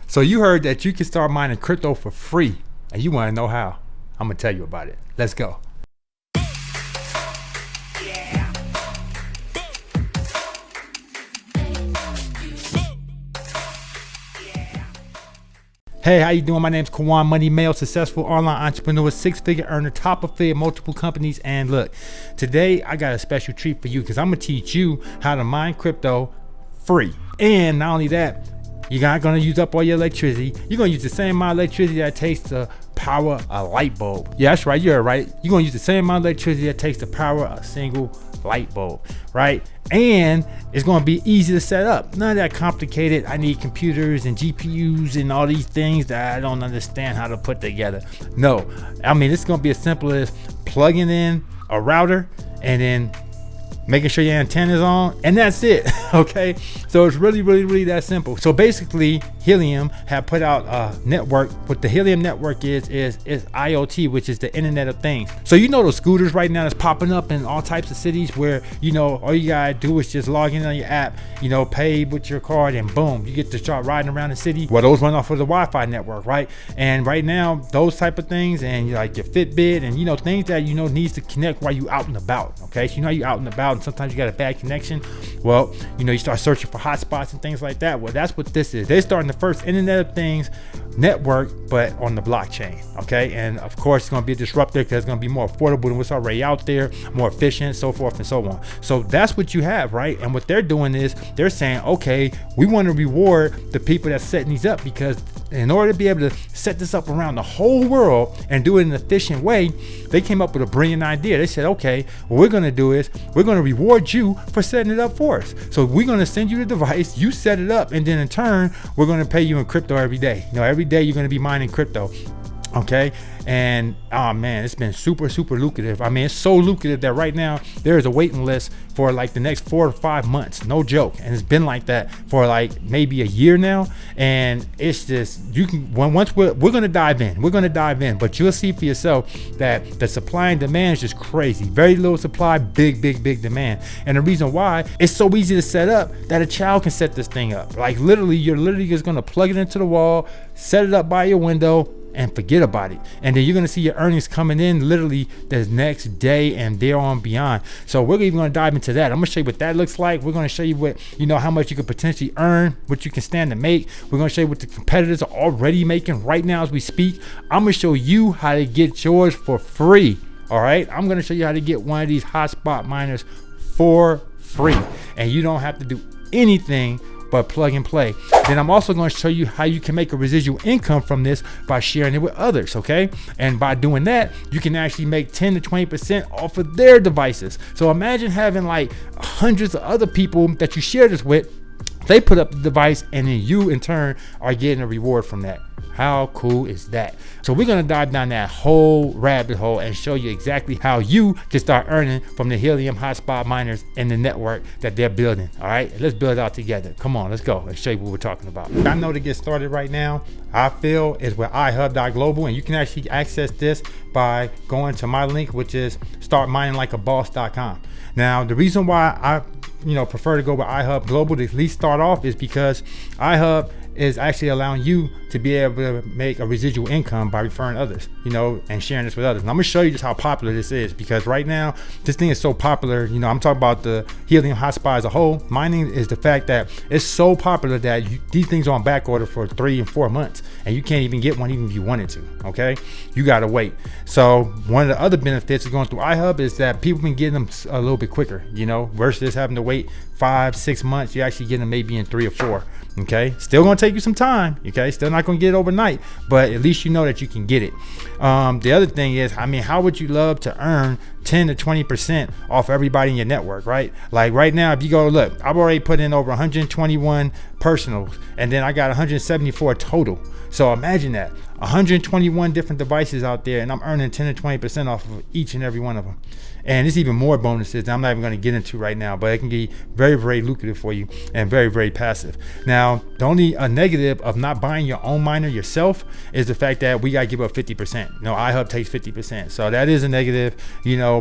So you heard that you can start mining crypto for free, and you want to know how. I'm going to tell you about it. Let's go. Hey, how you doing? My name's Kawan Money Mail, successful online entrepreneur, six-figure earner, top affiliate, multiple companies. And look, today I got a special treat for you because I'm going to teach you how to mine crypto free. And not only that, you're not going to use up all your electricity. You're going to use the same amount of electricity that it takes to power a light bulb. Yeah, that's right. You're right. You're going to use the same amount of electricity that it takes to power a single light bulb, right? And it's going to be easy to set up. None of that complicated. I need computers and GPUs and all these things that I don't understand how to put together. No, I mean, it's going to be as simple as plugging in a router and then making sure your antenna's on, and that's it. Okay, so it's really that simple. So basically, Helium have put out a network. What the Helium network is IoT, which is the Internet of Things. So you know those scooters right now that's popping up in all types of cities where, you know, all you gotta do is just log in on your app, you know, pay with your card, and boom, you get to start riding around the city. Well, those run off of the Wi-Fi network, right? And right now, those type of things, and like your Fitbit, and you know, things that you know needs to connect while you out and about. Okay, so you know you out and about, and sometimes you got a bad connection. Well, you know, you start searching for hotspots and things like that. Well, that's what this is. They're starting the first Internet of Things network, but on the blockchain. Okay, and of course it's going to be a disruptor because it's going to be more affordable than what's already out there, more efficient, so forth and so on. So that's what you have, right? And what they're doing is they're saying, okay, we want to reward the people that's setting these up, because in order to be able to set this up around the whole world and do it in an efficient way, they came up with a brilliant idea. They said, okay, what we're going to do is we're going to reward you for setting it up for us. So we're going to send you the device, you set it up, and then in turn, we're going to pay you in crypto every day. You know, every day you're going to be mining crypto. Okay, and oh man, it's been super lucrative. I mean, it's so lucrative that right now there is a waiting list for like the next 4 to 5 months, no joke. And it's been like that for like maybe a year now. And it's just, you can, once we're gonna dive in, but you'll see for yourself that the supply and demand is just crazy. Very little supply, big demand. And the reason why, it's so easy to set up that a child can set this thing up. Like literally, you're literally just gonna plug it into the wall, set it up by your window, and forget about it. And then you're gonna see your earnings coming in literally the next day and there on beyond. So we're even gonna dive into that. I'm gonna show you what that looks like. We're gonna show you what, you know, how much you could potentially earn, what you can stand to make. We're gonna show you what the competitors are already making right now as we speak. I'm gonna show you how to get yours for free. All right, I'm gonna show you how to get one of these hotspot miners for free, and you don't have to do anything but plug and play. Then I'm also going to show you how you can make a residual income from this by sharing it with others, okay? And by doing that, you can actually make 10 to 20% off of their devices. So imagine having like hundreds of other people that you share this with. They put up the device, and then you in turn are getting a reward from that. How cool is that? So we're gonna dive down that whole rabbit hole and show you exactly how you can start earning from the Helium Hotspot miners and the network that they're building. All right, let's build it out together. Come on, let's go. Let's show you what we're talking about. I know to get started right now, I feel is with ihub.global, and you can actually access this by going to my link, which is startmininglikeaboss.com. Now, the reason why I prefer to go with iHub Global to at least start off is because iHub is actually allowing you to be able to make a residual income by referring others, and sharing this with others. And I'm gonna show you just how popular this is, because right now this thing is so popular. I'm talking about the Helium Hotspot as a whole. Mining is the fact that it's so popular that these things are on back order for 3 and 4 months, and you can't even get one even if you wanted to. Okay, you gotta wait. So one of the other benefits of going through iHub is that people can get them a little bit quicker, versus having to wait 5-6 months. You actually get them maybe in 3 or 4. Okay, still gonna take you some time. Okay, still not gonna get it overnight, but at least you know that you can get it. The other thing is, how would you love to earn 10 to 20% off everybody in your network, right? Like right now, if you go look, I've already put in over 121 personals, and then I got 174 total. So imagine that, 121 different devices out there, and I'm earning 10 to 20% off of each and every one of them. And there's even more bonuses that I'm not even going to get into right now, but it can be very, very lucrative for you and very, very passive. Now, the only negative of not buying your own miner yourself is the fact that we got to give up 50%. iHub takes 50%. So that is a negative,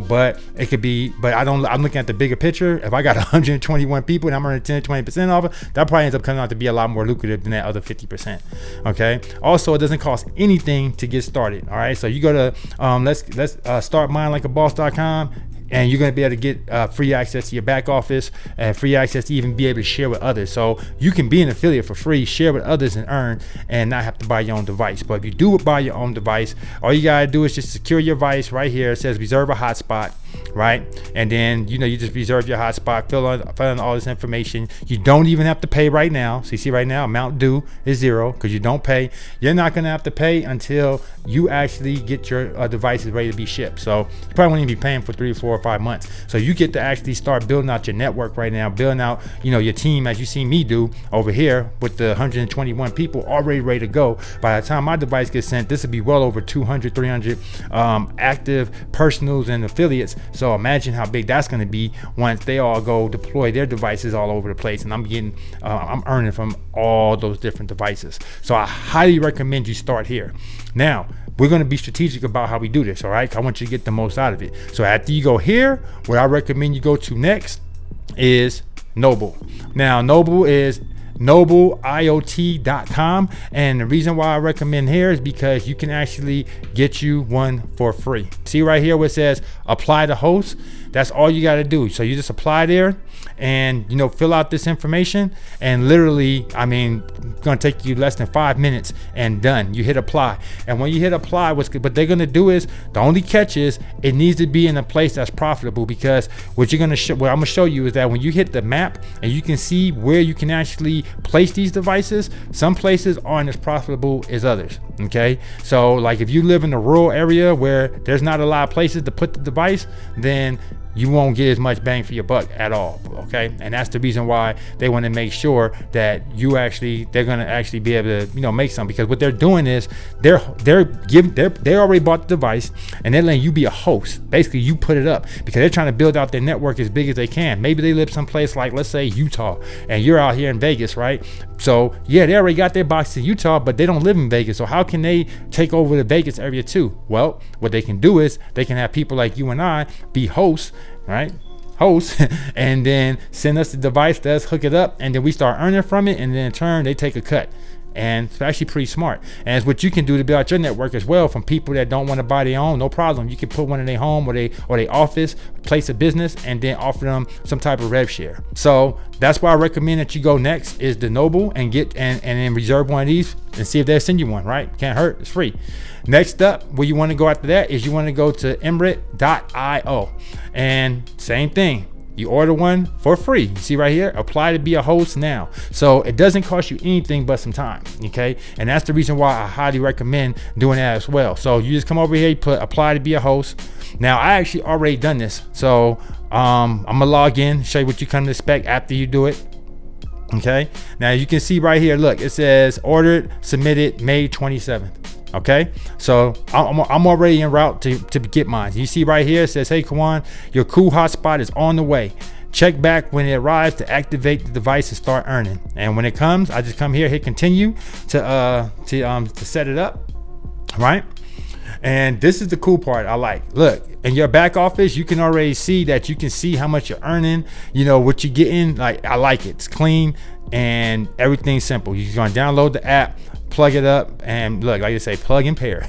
but it could be, but I'm looking at the bigger picture. If I got 121 people and I'm earning 10 to 20% off it, that probably ends up coming out to be a lot more lucrative than that other 50%. Okay. Also, it doesn't cost anything to get started. All right. So you go to let's startminelikeaboss.com, and you're going to be able to get free access to your back office and free access to even be able to share with others. So you can be an affiliate for free, share with others and earn, and not have to buy your own device. But if you do buy your own device, all you got to do is just secure your device right here. It says reserve a hotspot, right? And then, you just reserve your hotspot, fill in all this information. You don't even have to pay right now. So you see right now, amount due is 0 because you don't pay. You're not going to have to pay until you actually get your devices ready to be shipped. So you probably won't even be paying for 3, 4, or 5 months. So you get to actually start building out your network right now, building out, your team, as you see me do over here with the 121 people already ready to go. By the time my device gets sent, this will be well over 200, 300 active personals and affiliates. So imagine how big that's going to be once they all go deploy their devices all over the place, and I'm earning from all those different devices. So I highly recommend you start here. Now, we're going to be strategic about how we do this, all right? I want you to get the most out of it. So after you go here, what I recommend you go to next is Noble. Now, Noble is nobleiot.com, and the reason why I recommend here is because you can actually get you one for free. See right here where it says apply to host? That's all you got to do. So you just apply there and fill out this information, and literally, it's gonna take you less than 5 minutes and done. You hit apply, and when you hit apply, what they're gonna do is, the only catch is it needs to be in a place that's profitable, because what I'm gonna show you is that when you hit the map and you can see where you can actually place these devices, some places aren't as profitable as others. Okay, so like if you live in a rural area where there's not a lot of places to put the device, then you won't get as much bang for your buck at all. Okay, and that's the reason why they want to make sure that they're going to actually be able to make some, because what they're doing is they already bought the device and they're letting you be a host. Basically, you put it up because they're trying to build out their network as big as they can. Maybe they live someplace like, let's say, Utah, and you're out here in Vegas, right? So yeah, they already got their boxes in Utah, but they don't live in Vegas. So how can they take over the Vegas area too? Well, what they can do is they can have people like you and I be hosts, right? Hosts, and then send us the device, let's hook it up, and then we start earning from it, and then in turn they take a cut. And it's actually pretty smart, and it's what you can do to build out your network as well. From people that don't want to buy their own, no problem, you can put one in their home or their office, place of business, and then offer them some type of rev share. So that's why I recommend that you go next is the Noble, and get and then reserve one of these and see if they'll send you one. Right, can't hurt, it's free. Next up, where you want to go after that is you want to go to Emrit.io, and same thing. You order one for free. You see right here, apply to be a host now. So it doesn't cost you anything but some time, okay? And that's the reason why I highly recommend doing that as well. So you just come over here, you put apply to be a host. Now, I actually already done this. So I'm gonna log in, show you what you come to expect after you do it. Okay, now you can see right here, look, it says ordered, submitted May 27th. Okay, so I'm already en route to get mine. You see right here, it says, hey Kawan, your cool hotspot is on the way. Check back when it arrives to activate the device and start earning. And when it comes, I just come here, hit continue to set it up, right? And this is the cool part I like. Look, in your back office, you can already see that you can see how much you're earning, what you're getting. Like, I like it. It's clean and everything's simple. You're gonna download the app, plug it up, and look, like I say, plug and pair.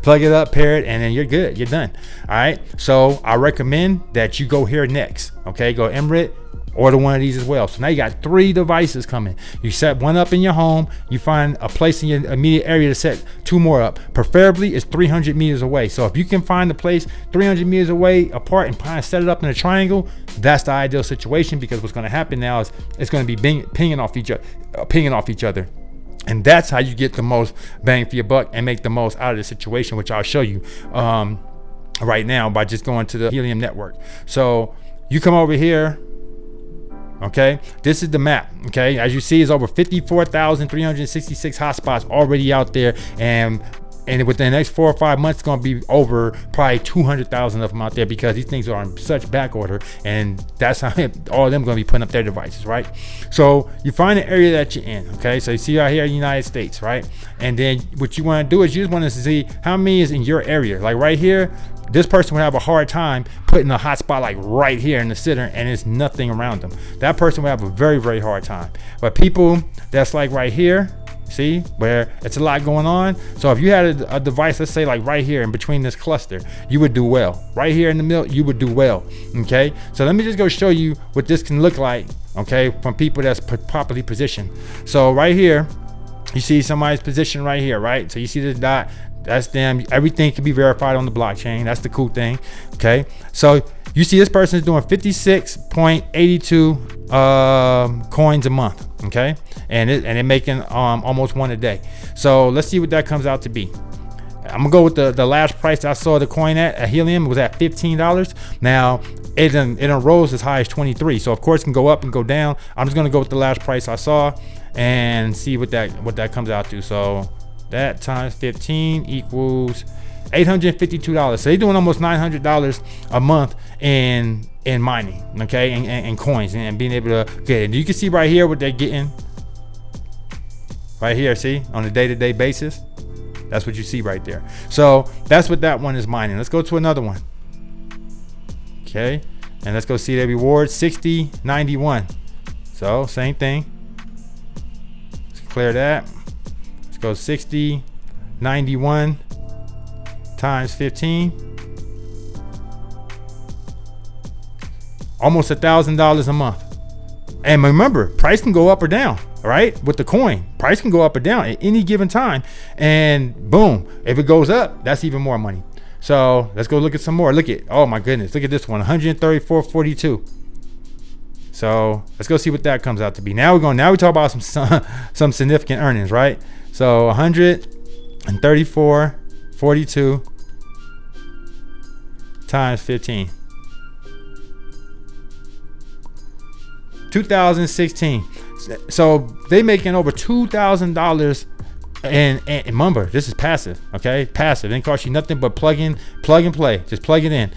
Plug it up, pair it, and then you're good. You're done. All right. So I recommend that you go here next. Okay, go Emrit. Order one of these as well. So now you got 3 devices coming. You set one up in your home. You find a place in your immediate area to set 2 more up. Preferably it's 300 meters away. So if you can find a place 300 meters away apart and kind of set it up in a triangle, that's the ideal situation, because what's going to happen now is it's going to be pinging off each other. And that's how you get the most bang for your buck and make the most out of the situation, which I'll show you right now by just going to the Helium network. So you come over here. Okay, this is the map. Okay, as you see, it's over 54,366 hotspots already out there, and And within the next 4 or 5 months, it's going to be over probably 200,000 of them out there, because these things are on such back order, and that's how all of them going to be putting up their devices, right? So you find the area that you're in, okay? So you see out here in the United States, right? And then what you want to do is you just want to see how many is in your area. Like right here, this person would have a hard time putting a hotspot like right here in the center, and there's nothing around them. That person would have a very, very hard time. But people that's like right here, see, where it's a lot going on. So if you had a device, let's say like right here in between this cluster, you would do well. Right here in the middle, you would do well. Okay, so let me just go show you what this can look like, okay, from people that's properly positioned. So right here, you see somebody's position right here, right? So you see the dot, that's them. Everything can be verified on the blockchain. That's the cool thing. Okay, so you see this person is doing 56.82 coins a month. Okay, and they're making almost one a day. So let's see what that comes out to be. I'm gonna go with the last price I saw the coin at Helium. It was at $15. Now it done rose as high as 23. So of course it can go up and go down. I'm just gonna go with the last price I saw and see what that comes out to. So that times 15 equals $852. So they're doing almost $900 a month in mining, okay, and coins, and being able to get it. You can see right here what they're getting right here. See, on a day-to-day basis, that's what you see right there. So that's what that one is mining. Let's go to another one. Okay, and let's go see their reward, 60.91. So same thing. Let's clear that. Let's go 60.91 times 15. Almost $1,000 a month. And remember, price can go up or down, right? With the coin, price can go up or down at any given time. And boom, if it goes up, that's even more money. So let's go look at some more. Look at, oh my goodness, look at this one, 134.42. So let's go see what that comes out to be. Now we talk about some significant earnings, right? So 134.42 times 15. 2016. So they making over $2,000. And remember, this is passive, okay? Passive. It didn't cost you nothing but plug and play. Just plug it in.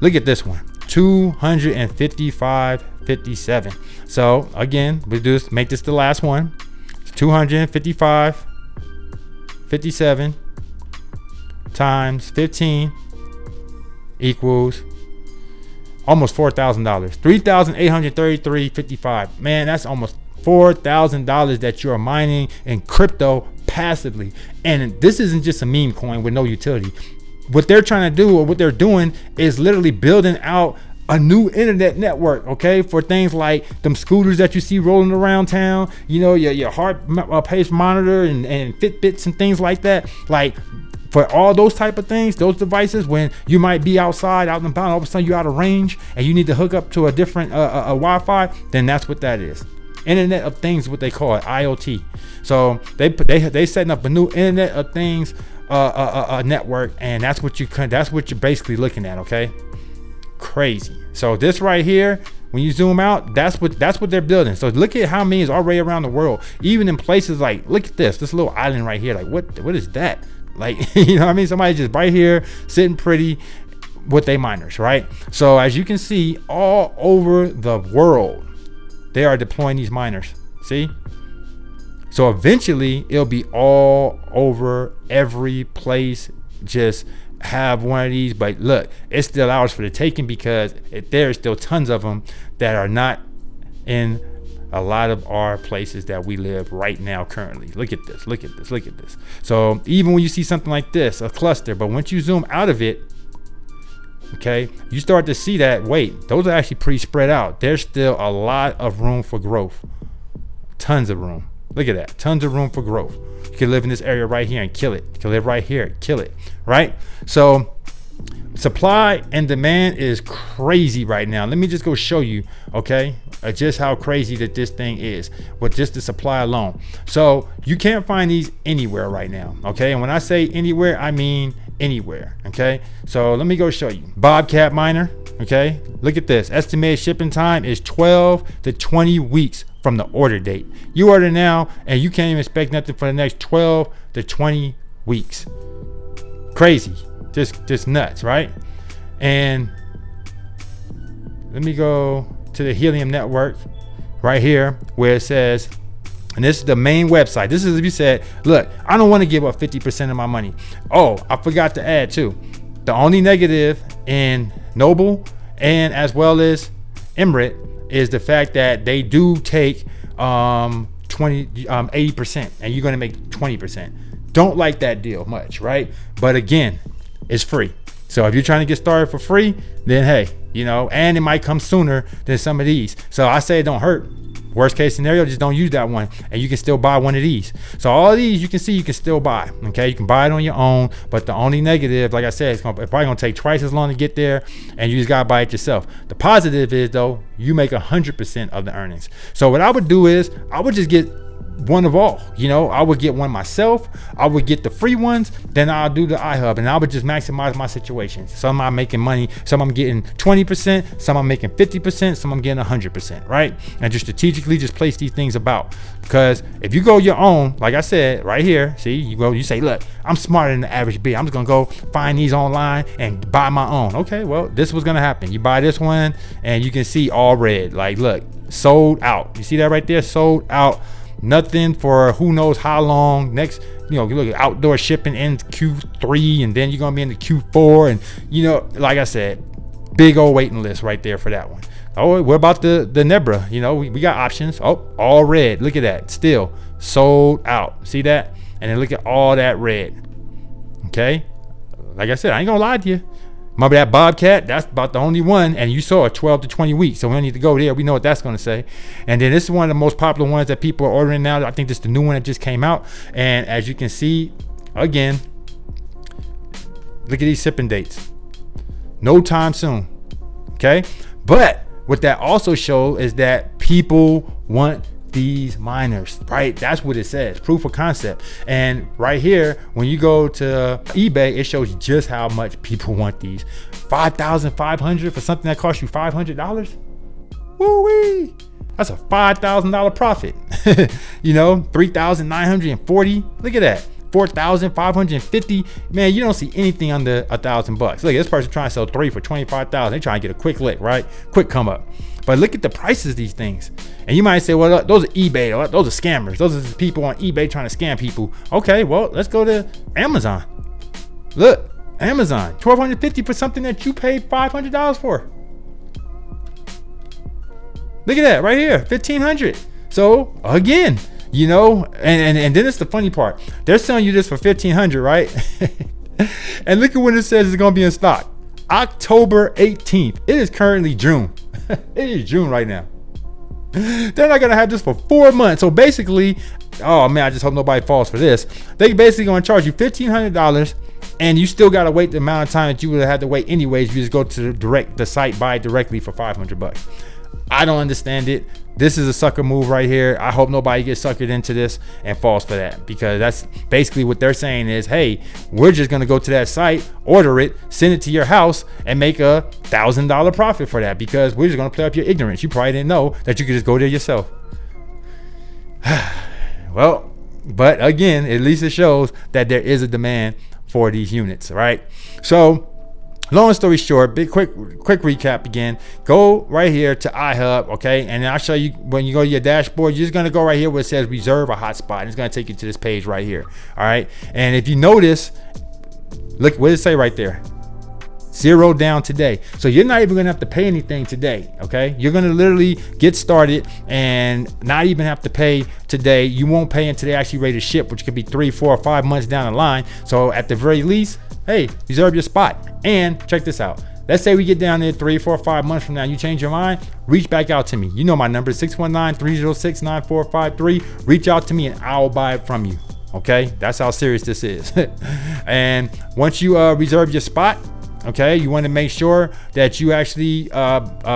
Look at this one, 255.57. So again, we just make this the last one. It's 255.57 times 15 equals almost $4,000. $3,833.55. Man, that's almost $4,000 that you're mining in crypto passively. And this isn't just a meme coin with no utility. What they're trying to do, or what they're doing, is literally building out a new internet network, okay, for things like them scooters that you see rolling around town, you know, your heart pace monitor and Fitbits and things like that. Like, for all those type of things, those devices, when you might be outside, out and about, all of a sudden you're out of range and you need to hook up to a different Wi-Fi, then that's what that is. Internet of Things, what they call it, IoT. So they setting up a new Internet of Things network, and that's what you're basically looking at, okay? Crazy. So this right here, when you zoom out, that's what they're building. So look at how many is already around the world, even in places like, look at this little island right here. Like, what is that? Like, you know what I mean? Somebody just right here sitting pretty with their miners, right? So as you can see, all over the world, they are deploying these miners. See? So eventually it'll be all over every place. Just have one of these. But look, it's still ours for the taking, because there's still tons of them that are not in a lot of our places that we live right now currently. Look at this, look at this, look at this. So even when you see something like this, a cluster, but once you zoom out of it, okay, you start to see that, wait, those are actually pretty spread out. There's still a lot of room for growth. Tons of room. Look at that, tons of room for growth. You can live in this area right here and kill it. You can live right here, kill it, right? So supply and demand is crazy right now. Let me just go show you, okay, just how crazy that this thing is with just the supply alone. So you can't find these anywhere right now, okay? And when I say anywhere, I mean anywhere, okay? So let me go show you. Bobcat miner, okay? Look at this. Estimated shipping time is 12 to 20 weeks from the order date. You order now and you can't even expect nothing for the next 12 to 20 weeks. Crazy, just nuts, right? And let me go to the Helium network right here where it says, and this is the main website. This is if you said, look, I don't want to give up 50% of my money. Oh, I forgot to add too. The only negative in Noble and as well as Emirate is the fact that they do take 80% and you're going to make 20%. Don't like that deal much, right? But again, it's free. So if you're trying to get started for free, then hey, and it might come sooner than some of these. So I say it don't hurt. Worst case scenario, just don't use that one and you can still buy one of these. So all of these you can see you can still buy. Okay, you can buy it on your own, but the only negative, like I said, it's probably gonna take twice as long to get there and you just gotta buy it yourself. The positive is though, you make 100% of the earnings. So what I would do is I would just get one of all. I would get one myself. I would get the free ones. Then I'll do the iHub and I would just maximize my situation. Some I'm making money. Some I'm getting 20%. Some I'm making 50%. Some I'm getting 100%. Right? And just strategically just place these things about. Because if you go your own, like I said right here, see, you say, look, I'm smarter than the average B. I'm just gonna go find these online and buy my own. Okay, well, this was gonna happen. You buy this one and you can see all red. Like, look, sold out. You see that right there? Sold out. Nothing for who knows how long. Next, you look at outdoor shipping in Q3 and then you're gonna be in the Q4 and like I said, big old waiting list right there for that one. Oh, what about the Nebra? We got options. Oh, all red. Look at that. Still sold out. See that? And then look at all that red. Okay, like I said, I ain't gonna lie to you. Remember that Bobcat? That's about the only one, and you saw it 12 to 20 weeks, so we don't need to go there. We know what that's going to say. And then this is one of the most popular ones that people are ordering now. I think this is the new one that just came out. And as you can see, again, look at these shipping dates. No time soon. Okay? But what that also shows is that people want these miners, right? That's what it says, proof of concept. And right here, when you go to eBay, it shows just how much people want these. $5,500 for something that costs you $500. Woo-wee! That's a $5,000 profit. $3,940. Look at that. $4,550. Man, you don't see anything under $1,000 bucks. Look, this person trying to sell 3 for $25,000. They trying to get a quick lick, right? Quick come up. But look at the prices of these things. And you might say, well, those are eBay. Those are scammers. Those are the people on eBay trying to scam people. Okay, well, let's go to Amazon. Look, Amazon, $1,250 for something that you paid $500 for. Look at that right here, $1,500. So again, and then it's the funny part. They're selling you this for $1,500, right? And look at when it says it's gonna be in stock. October 18th. It is currently June. It is June right now. They're not gonna have this for 4 months. So basically, oh man, I just hope nobody falls for this. They basically gonna charge you $1,500, and you still gotta wait the amount of time that you would have had to wait anyways. You just go to the site, buy it directly for $500. I don't understand it. This is a sucker move right here. I hope nobody gets suckered into this and falls for that, because that's basically what they're saying is, hey, we're just gonna go to that site, order it, send it to your house, and make a $1,000 profit for that, because we're just gonna play up your ignorance. You probably didn't know that you could just go there yourself. Well, but again, at least it shows that there is a demand for these units, right? So long story short, quick recap again. Go right here to iHub, okay? And I'll show you when you go to your dashboard, you're just gonna go right here where it says reserve a hotspot. And it's gonna take you to this page right here. All right. And if you notice, look, what does it say right there? 0 down today. So you're not even gonna have to pay anything today, okay? You're gonna literally get started and not even have to pay today. You won't pay until they actually ready to ship, which could be 3, 4, or 5 months down the line. So at the very least, hey, reserve your spot. And check this out. Let's say we get down there 3, 4, 5 months from now, you change your mind, reach back out to me. You know my number is 619-306-9453. Reach out to me and I'll buy it from you. Okay, that's how serious this is. And once you reserve your spot, okay, you want to make sure that you actually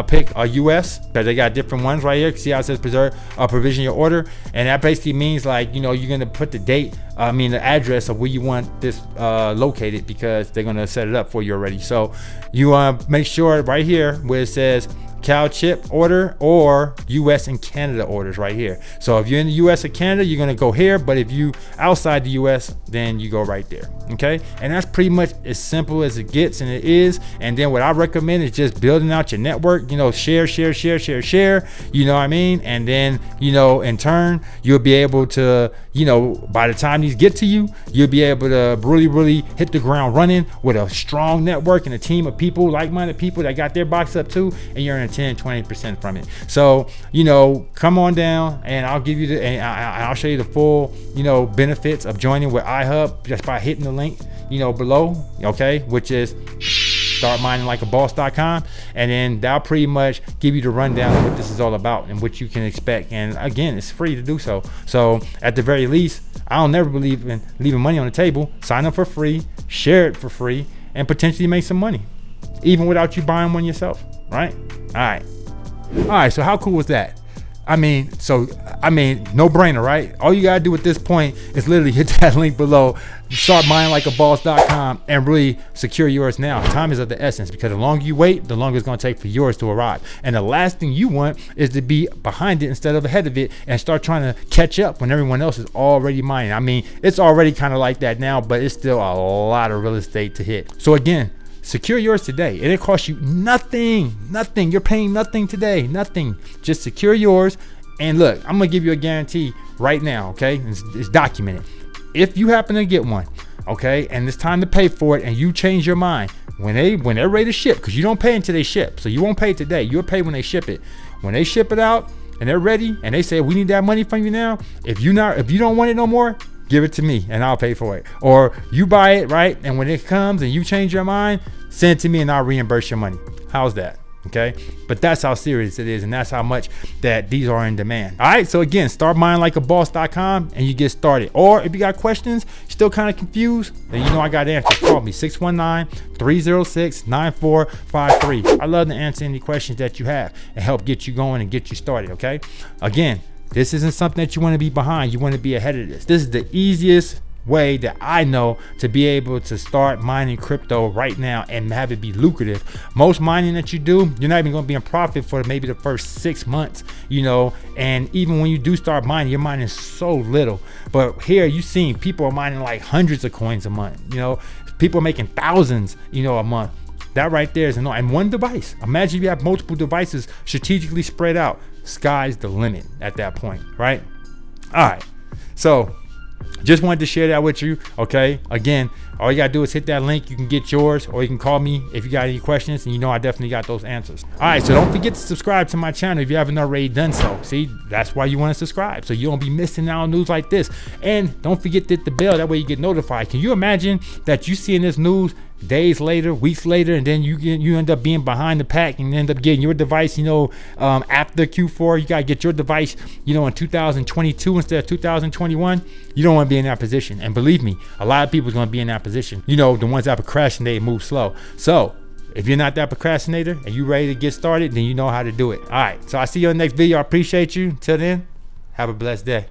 pick a US, because they got different ones right here. See how it says provision your order, and that basically means like, you're gonna put the date, the address of where you want this located, because they're gonna set it up for you already. So you make sure right here where it says Cal chip order or US and Canada orders right here. So if you're in the US or Canada, you're gonna go here, but if you outside the US, then you go right there. Okay, and that's pretty much as simple as it gets, and it is. And then what I recommend is just building out your network. You know, share, you know what I mean? And then, you know, in turn, you'll be able to, you know, by the time these get to you, you'll be able to really hit the ground running with a strong network and a team of people, like-minded people that got their box up too, and you're earning 10-20% from it. So, you know, come on down and I'll give you the, and I'll show you the full, you know, benefits of joining with iHub just by hitting the link, you know, below, okay, which is startmininglikeaboss.com, and then that'll pretty much give you the rundown of what this is all about and what you can expect. And again, it's free to do so. So at the very least, I don't never believe in leaving money on the table. Sign up for free, share it for free, and potentially make some money, even without you buying one yourself, right? All right, so how cool was that? I mean, no brainer, right? All you gotta do at this point is literally hit that link below, startmininglikeaboss.com, and really secure yours now. Time is of the essence, because the longer you wait, the longer it's gonna take for yours to arrive. And the last thing you want is to be behind it instead of ahead of it and start trying to catch up when everyone else is already mining. I mean, it's already kind of like that now, but it's still a lot of real estate to hit. So again, secure yours today, and it costs you nothing. You're paying nothing today, nothing. Just secure yours. And look, I'm gonna give you a guarantee right now, okay? It's documented. If you happen to get one, okay, and it's time to pay for it, and you change your mind when they're ready to ship, because you don't pay until they ship, so you won't pay today. You'll pay when they ship it. When they ship it out and they're ready, and they say we need that money from you now, if you don't want it no more, give it to me and I'll pay for it. Or you buy it, right? And when it comes and you change your mind, send it to me and I'll reimburse your money. How's that? Okay, but that's how serious it is, and that's how much that these are in demand. All right, so again, startmininglikeaboss.com and you get started. Or if you got questions, still kind of confused, then you know I got answers. Call me 619-306-9453. I love to answer any questions that you have and help get you going and get you started. Okay, again, this isn't something that you want to be behind. You want to be ahead of this. This is the easiest way that I know to be able to start mining crypto right now and have it be lucrative. Most mining that you do, you're not even going to be in profit for maybe the first 6 months, you know, and even when you do start mining, you're mining so little. But here you've seen people are mining like hundreds of coins a month, you know, people are making thousands, you know, a month. That right there is enormous. And one device. Imagine if you have multiple devices strategically spread out. Sky's the limit at that point, right? All right, so just wanted to share that with you. Okay, again, all you gotta do is hit that link. You can get yours, or you can call me if you got any questions, and you know I definitely got those answers. All right, so don't forget to subscribe to my channel if you haven't already done so. See, that's why you want to subscribe, so you don't be missing out on news like this. And don't forget to hit the bell, that way you get notified. Can you imagine that you seeing this news days later, weeks later, and then you end up being behind the pack and end up getting your device, you know, after Q4? You gotta get your device, you know, in 2022 instead of 2021. You don't want to be in that position. And believe me, a lot of people are going to be in that position. You know, the ones that procrastinate and move slow. So if you're not that procrastinator and you ready to get started, then you know how to do it. All right, so I'll see you in the next video. I appreciate you. Till then, have a blessed day.